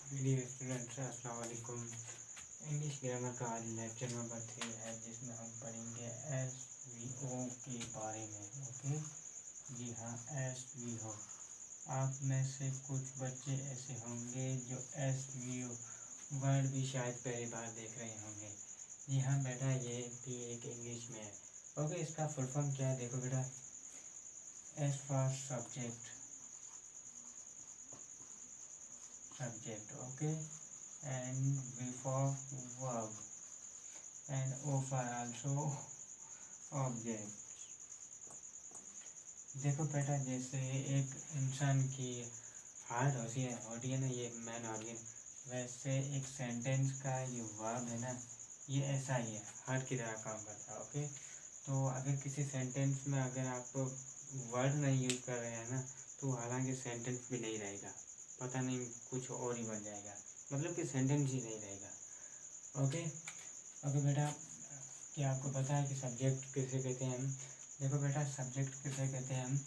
Dear students अस्सलाम वालेकुम। English grammar का आज लेक्चर नंबर 3 है जिसमें हम पढ़ेंगे एस वी ओ के बारे में। ओके जी हाँ, एस वी ओ। आप में से कुछ बच्चे ऐसे होंगे जो एस वी ओ वर्ड भी शायद पहली बार देख रहे होंगे। जी हाँ बेटा, ये भी एक इंग्लिश में है। ओके, इसका फुल फॉर्म क्या है देखो बेटा। S for subject, okay, and V for verb and O for also object। देखो बेटा, जैसे एक इंसान की हार्ट होती है ना, ये मैन ऑर्गन, वैसे एक सेंटेंस का ये वर्ब है ना, ये ऐसा ही है, हार्ट की तरह काम करता है। ओके, तो अगर किसी सेंटेंस में अगर आप वर्ड नहीं यूज कर रहे हैं ना, तो हालांकि सेंटेंस भी नहीं रहेगा, पता नहीं कुछ और ही बन जाएगा, मतलब कि सेंटेंस ही नहीं रहेगा। ओके। ओके बेटा, क्या आपको पता है कि सब्जेक्ट किसे कहते हैं हम? देखो बेटा, सब्जेक्ट किसे कहते हैं हम?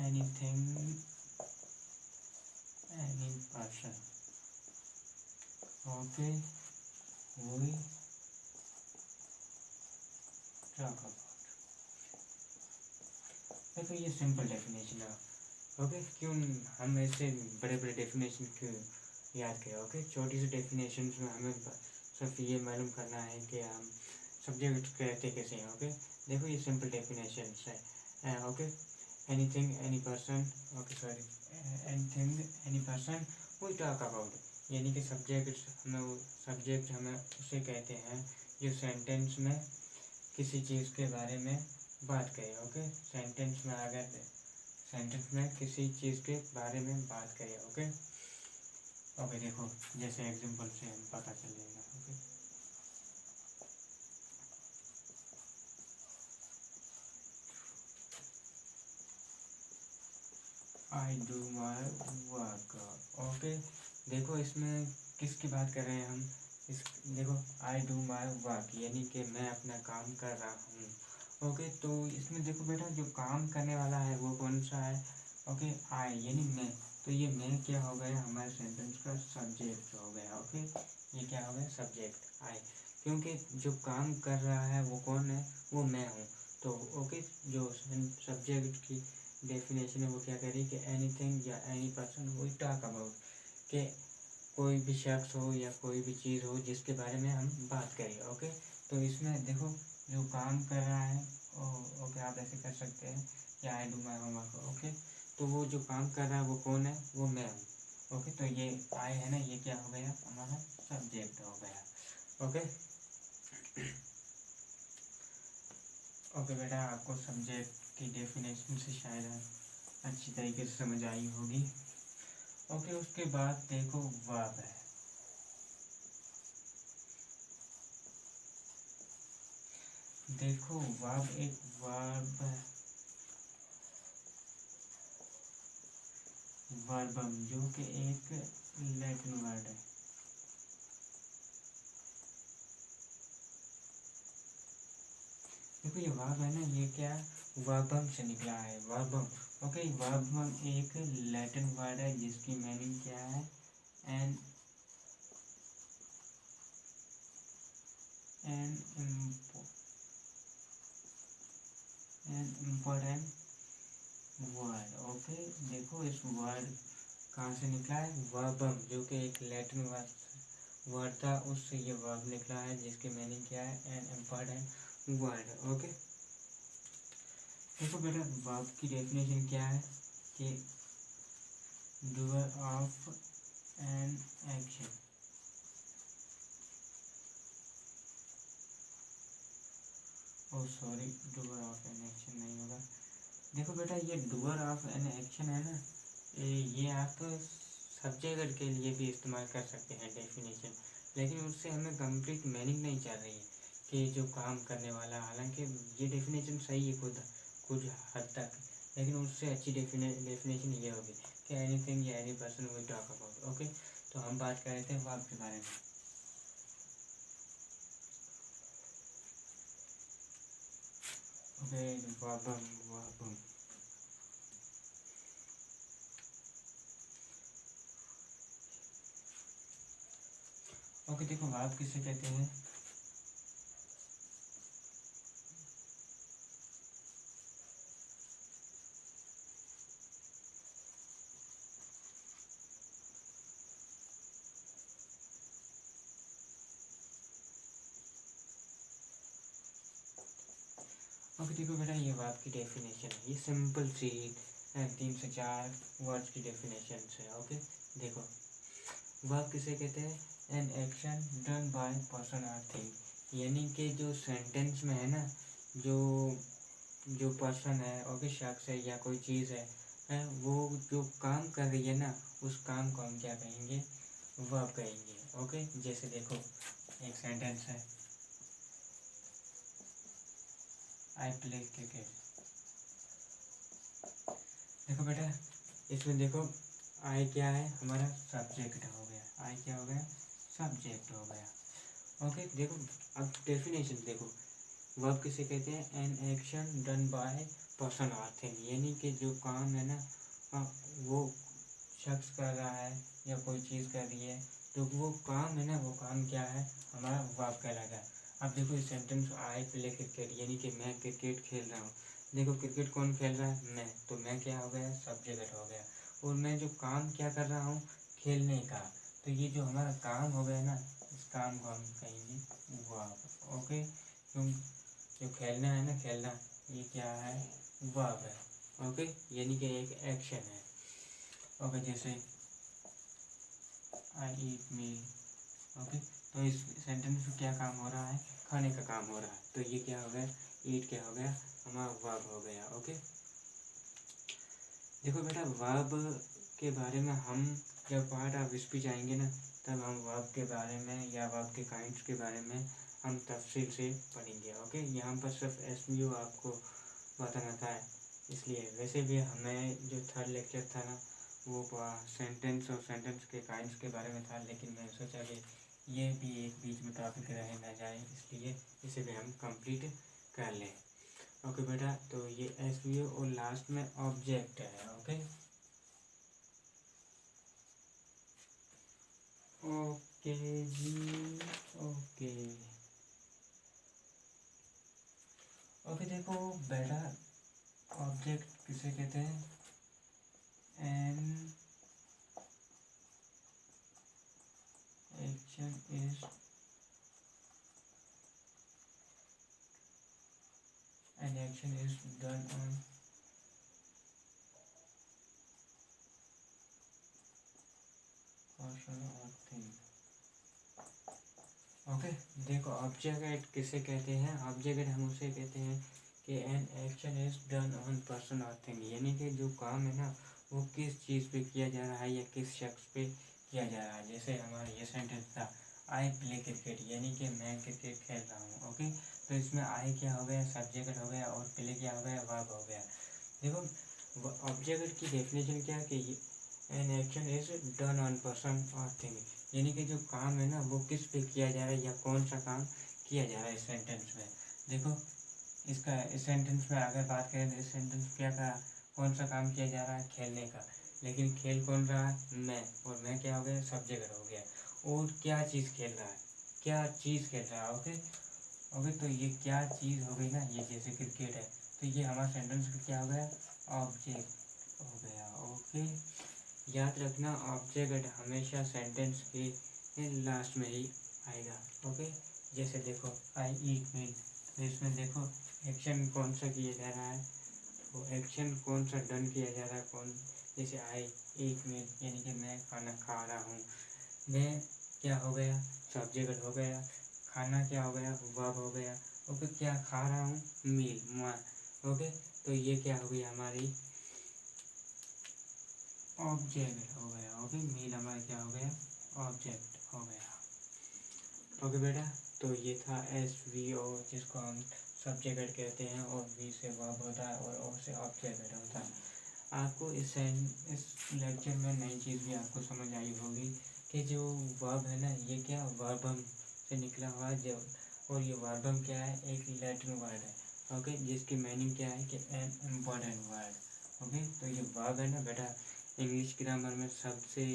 Anything, any person, okay, we talk about. देखो ये सिंपल डेफिनेशन है। ओके, क्यों हम ऐसे बड़े बड़े डेफिनेशन क्यों याद करें? ओके, छोटी सी डेफिनेशन में हमें सिर्फ ये मालूम करना है कि हम सब्जेक्ट कहते कैसे हैं। ओके, देखो ये सिंपल डेफिनेशन है। Okay, anything, any person, okay sorry, anything, any person we talk about, यानी कि सब्जेक्ट हमें उसे कहते हैं जो सेंटेंस में किसी चीज़ के बारे में बात करें। ओके, सेंटेंस में किसी चीज़ के बारे में बात करें। ओके। ओके देखो, जैसे एग्जांपल से हम पता चल जाएगा। Okay, I do my work. Okay, देखो इसमें किसकी बात कर रहे हैं हम? इस देखो, आई डू माई वर्क यानी कि मैं अपना काम कर रहा हूँ। ओके, तो इसमें देखो बेटा, जो काम करने वाला है वो कौन सा है? ओके, आई यानी मैं, तो ये मैं क्या हो गया? हमारे सेंटेंस का सब्जेक्ट हो गया। ओके, ये क्या हो गया? सब्जेक्ट आई, क्योंकि जो काम कर रहा है वो कौन है? वो मैं हूँ। तो ओके, जो सब्जेक्ट की डेफिनेशन है वो क्या कह रही है कि एनीथिंग या any person we talk about, के कोई भी शख्स हो या कोई भी चीज़ हो जिसके बारे में हम बात करें। ओके, तो इसमें देखो, जो काम कर रहा है, ओके आप ऐसे कर सकते हैं कि I do my homework. Okay, तो वो जो काम कर रहा है वो कौन है? वो मैं हूँ। ओके, तो ये आई है ना, ये क्या हो गया? हमारा सब्जेक्ट हो गया। ओके। ओके बेटा, आपको सब्जेक्ट की डेफिनेशन से शायद अच्छी तरीके से समझ आई होगी। ओके, उसके बाद देखो वर्ब है। देखो वर्ब एक वर्बम जो कि एक लैटिन वर्ड है। देखो ये वर्ब है ना, ये क्या वर्बम से निकला है, वर्बम। ओके, वर्बम एक लैटिन वर्ड है जिसकी मीनिंग क्या है? An an an important word. Okay, देखो इस वर्ड कहाँ से निकला है? वर्बम, जो कि एक लैटिन वर्ड था, उससे ये वर्ब निकला है जिसकी मीनिंग क्या है? N important word. ओके, देखो बेटा, वर्ब की डेफिनेशन क्या है कि doer of an action. Oh sorry, doer of an action नहीं होगा। देखो बेटा, ये डूअर ऑफ एन एक्शन है ना, ये आप सब्जेक्ट के लिए भी इस्तेमाल कर सकते हैं डेफिनेशन, लेकिन उससे हमें कंप्लीट मीनिंग नहीं चल रही है कि जो काम करने वाला, हालांकि ये डेफिनेशन सही है खुद कुछ हद तक, लेकिन उससे अच्छी डेफिनेशन ये होगी कि एनीथिंग या any person we talk about. Okay, तो हम बात कर रहे थे वर्ब के बारे में। ओके, वर्बम वर्बम ओके देखो वर्ब किसे कहते हैं? ओके देखो बेटा, ये वर्ब की डेफिनेशन है, ये सिंपल सी 3 से 4 वर्ड्स की डेफिनेशन है। ओके देखो वर्ब किसे कहते हैं? An action done by person और थिंग, यानी कि जो सेंटेंस में है ना, जो जो पर्सन है, ओके शख्स है या कोई चीज़ है, वो जो काम कर रही है ना, उस काम को हम क्या कहेंगे? वर्ब कहेंगे। ओके जैसे देखो एक सेंटेंस है, आई प्ले क्रिकेट। देखो बेटा इसमें देखो आई क्या है? हमारा सब्जेक्ट हो गया। आई क्या हो गया? सब्जेक्ट हो गया। ओके देखो अब डेफिनेशन देखो, वर्ब किसे कहते हैं? An action done by person और थिंग, यानी कि जो काम है ना, वो शख्स कर रहा है या कोई चीज़ कर रही है, तो वो काम है ना, वो काम क्या है? हमारा वर्ब कहलाता है। अब देखो इस सेंटेंस, आई प्ले क्रिकेट, यानी कि मैं क्रिकेट खेल रहा हूँ। देखो क्रिकेट कौन खेल रहा है? मैं, तो मैं क्या हो गया? सब्जेक्ट हो गया। और मैं जो काम क्या कर रहा हूँ? खेलने का। तो ये जो हमारा काम हो गया ना, इस काम को हम कहेंगे वर्ब। ओके क्यों? जो खेलना है ना, खेलना, ये क्या है? वर्ब है। ओके यानी कि एक एक्शन है। ओके जैसे आई ईट मील। ओके तो इस सेंटेंस में क्या काम हो रहा है? खाने का काम हो रहा है। तो ये क्या हो गया? ईट क्या हो गया? हमारा वर्ब हो गया। ओके देखो बेटा वर्ब के बारे में हम जब पार्ट ऑफ स्पीच आएंगे ना, तब हम वर्ब के बारे में या वर्ब के काइंड्स के बारे में हम तफसील से पढ़ेंगे। ओके यहाँ पर सिर्फ एसवीओ आपको बताना था, इसलिए वैसे भी हमें जो थर्ड लेक्चर था ना, वो सेंटेंस और सेंटेंस के काइंड्स के बारे में था, लेकिन मैंने सोचा कि ये भी एक बीच में टॉपिक रह ना जाए, इसलिए इसे भी हम कंप्लीट कर लें। ओके बेटा तो ये एसवीओ और लास्ट में ऑब्जेक्ट है। ओके ओके जी। ओके ओके देखो बेटा ऑब्जेक्ट किसे कहते हैं? An action is an action is done on person or thing। Okay देखो ऑब्जेक्ट किसे कहते हैं? ऑब्जेक्ट हम उसे कहते हैं कि an action is done on person और थिंग, यानी कि जो काम है ना, वो किस चीज़ पे किया जा रहा है या किस शख्स पे किया जा रहा है। जैसे हमारा ये सेंटेंस था, आई प्ले क्रिकेट, यानी कि मैं क्रिकेट खेल रहा हूँ। ओके तो इसमें आई क्या हो गया? सब्जेक्ट हो गया, और प्ले क्या हो गया? वर्ब हो गया। देखो ऑब्जेक्ट की डेफिनेशन क्या है कि an action is done on person और थिंग, यानी कि जो काम है ना, वो किस पे किया जा रहा है या कौन सा काम किया जा रहा है इस सेंटेंस में। देखो इसका इस सेंटेंस में अगर बात करें तो इस सेंटेंस क्या कहा? कौन सा काम किया जा रहा है? खेलने का। लेकिन खेल कौन रहा है? मैं, और मैं क्या हो गया? सब्जेक्ट हो गया। और क्या चीज़ खेल रहा है? क्या चीज़ खेल रहा है? ओके ओके तो ये क्या चीज़ हो गई ना, ये जैसे क्रिकेट है, तो ये हमारा सेंटेंस का क्या हो गया? ऑब्जेक्ट हो गया। ओके याद रखना ऑब्जेक्ट हमेशा सेंटेंस के लास्ट में ही आएगा। ओके जैसे देखो आई ईट मील, तो इसमें देखो एक्शन कौन सा किया जा रहा है? वो एक्शन कौन सा डन किया जा रहा है? कौन? जैसे आई ईट मील, यानी कि मैं खाना खा रहा हूँ। मैं क्या हो गया? सब्जेक्ट हो गया। खाना क्या हो गया? वर्ब हो गया। ओके क्या खा रहा हूँ? मील माँ। ओके तो ये क्या हो गई? हमारी ऑब्जेक्ट हो गया। ओके मील हमारा क्या हो गया? ऑब्जेक्ट हो गया। ओके बेटा तो ये था एस वी ओ, जिसको हम सब्जेक्ट कहते हैं, और वी से वर्ब होता है और ओ से ऑब्जेक्ट होता है। आपको इस लेक्चर में नई चीज़ भी आपको समझ आई होगी कि जो वर्ब है ना, ये क्या वर्बम से निकला हुआ है। जो और ये वर्बम क्या है? एक लैटिन वर्ड है। ओके जिसकी मीनिंग क्या है कि एन इम्पॉर्टेंट वर्ड। ओके तो ये वर्ब है ना बेटा, इंग्लिश ग्रामर में सबसे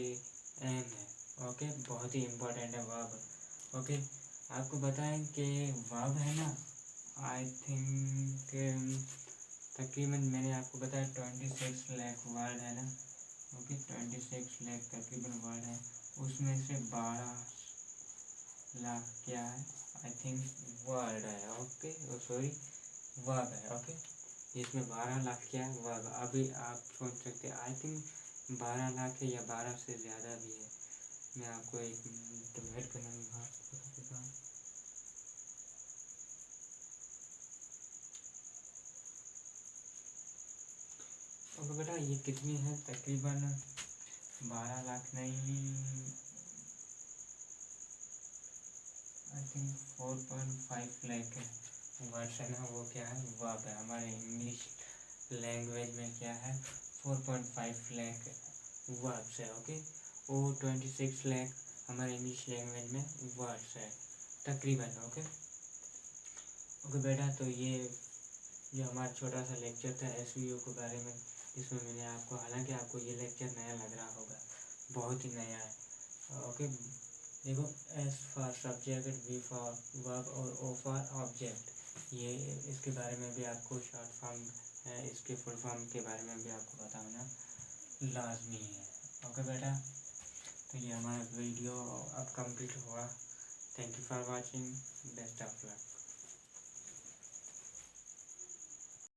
अहम है। ओके बहुत ही इम्पोर्टेंट है वर्ब। ओके, आपको बताएं कि वर्ब है ना, आई थिंक तकरीबन मैंने आपको बताया 26 लाख वर्ड है ना। ओके, 26 लाख तकरीबन वर्ड है, उसमें से 12 लाख क्या है, आई थिंक वर्ड है। ओके, सॉरी वर्ब है। ओके, इसमें 12 लाख क्या है, वर्ब। अभी आप सोच सकते हैं आई थिंक 12 लाख है या 12 से ज़्यादा भी है। मैं आपको एक मिनट वेट करना बता देता हूँ। और बेटा ये कितनी है, तकरीबन 12 लाख नहीं, आई थिंक 4.5 लाख है वर्ड्स है ना। वो क्या है, वर्ब है। हमारे इंग्लिश लैंग्वेज में क्या है, 4.5 लाख वर्ड्स है। ओके, वो 26 लाख हमारे इंग्लिश लैंग्वेज में वर्ड्स है तकरीबन। ओके ओके बेटा, तो ये हमारा छोटा सा लेक्चर था एसवीओ के बारे में, जिसमें मैंने आपको, हालांकि आपको ये लेक्चर नया लग रहा होगा, बहुत ही नया है। ओके, देखो, S for subject, V for verb और ओ फॉर ऑब्जेक्ट, ये इसके बारे में भी आपको शॉर्ट फॉर्म है, इसके फुल फॉर्म के बारे में भी आपको बताना लाजमी है। ओके बेटा, तो ये हमारा वीडियो अब कंप्लीट हुआ। Thank you for watching, best of luck.